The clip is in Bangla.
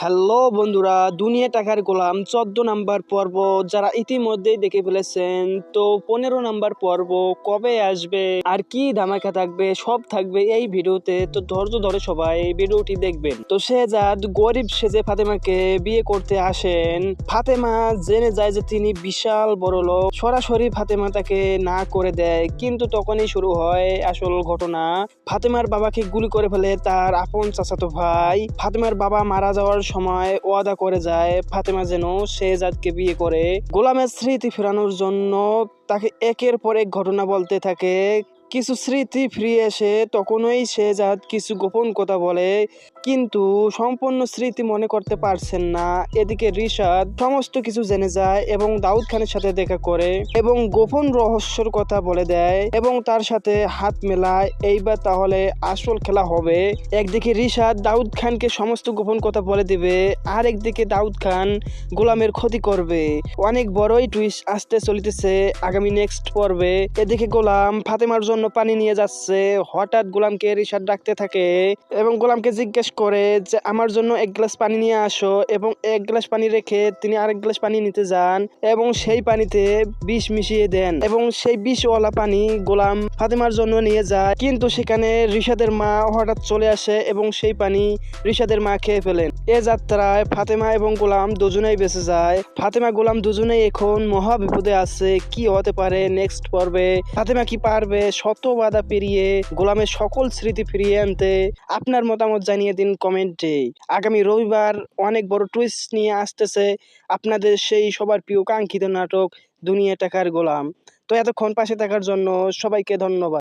হ্যালো বন্ধুরা, দুনিয়া টাকার গোলাম 14 নাম্বার পর্ব যারা ইতিমধ্যেই দেখে ফেলেছেন, তো 15 নাম্বার পর্ব কবে আসবে আর কি ধামাকা থাকবে সব থাকবে এই ভিডিওতে। তো ধৈর্য ধরে সবাই ভিডিওটি দেখবেন। তো শেহজাদ গরিব সেজে ফাতেমাকে বিয়ে করতে আসেন। ফাতেমা জেনে যায় যে তিনি বিশাল বড় লোক। সরাসরি ফাতেমা তাকে না করে দেয়, কিন্তু তখনই শুরু হয় আসল ঘটনা। ফাতেমার বাবাকে গুলি করে ফেলে তার আপন চাচাতো ভাই। ফাতেমার বাবা মারা যাওয়ার সময় ওয়াদা করে যায় ফাতেমা যেন শেহজাদকে বিয়ে করে। গোলামের স্মৃতি ফেরানোর জন্য তাকে একের পর এক ঘটনা বলতে থাকে। কিছু স্মৃতি ফিরে এসে তখনই শেহজাদ কিছু গোপন কথা বলে, কিন্তু সম্পূর্ণ স্মৃতি মনে করতে পারছেন না। এদিকে রিশাদ সমস্ত কিছু জেনে যায় এবং দাউদ খানের সাথে দেখা করে এবং গোপন রহস্যের কথা বলে দেয় এবং তার সাথে হাত মেলায়। এইবার তাহলে আসল খেলা হবে। একদিকে রিশাদ দাউদ খানকে সমস্ত গোপন কথা বলে দিবে, আর একদিকে দাউদ খান গোলামের ক্ষতি করবে। অনেক বড়ই টুইস্ট আসতে চলিতেছে আগামী নেক্সট পর্বে। এদিকে গোলাম ফাতেমার জন্য পানি নিয়ে যাচ্ছে, হঠাৎ গোলামকে রিশাদ ডাকতে থাকে এবং গোলামকে জিজ্ঞেস করে যে আমার জন্য এক গ্লাস পানি নিয়ে আসো, এবং এক গ্লাস পানি রেখে তিনি আরেক গ্লাস পানি নিতে যান এবং সেই পানিতে বিষ মিশিয়ে দেন এবং সেই বিষওয়ালা পানি গোলাম ফাতেমার জন্য নিয়ে যায়, কিন্তু সেখানে রিশাদের মা হঠাৎ চলে আসে এবং সেই পানি রিশাদের মা খেয়ে ফেলেন। এ যাত্রায় ফাতেমা এবং গোলাম দুজনেই বেঁচে যায়। ফাতেমা গোলাম দুজনেই এখন মহা বিপদে আছে। কি হতে পারে নেক্সট পর্বে? ফাতেমা কি পারবে শত বাধা পেরিয়ে গোলামের সকল স্মৃতি ফিরিয়ে আনতে? আপনার মতামত জানিয়ে দিন কমেন্টে। আগামী রবিবার অনেক বড় টুইস্ট নিয়ে আসতেছে আপনাদের সেই সবার প্রিয় কাঙ্ক্ষিত নাটক দুনিয়া টাকার গোলাম। তো এতক্ষণ পাশে থাকার জন্য সবাইকে ধন্যবাদ।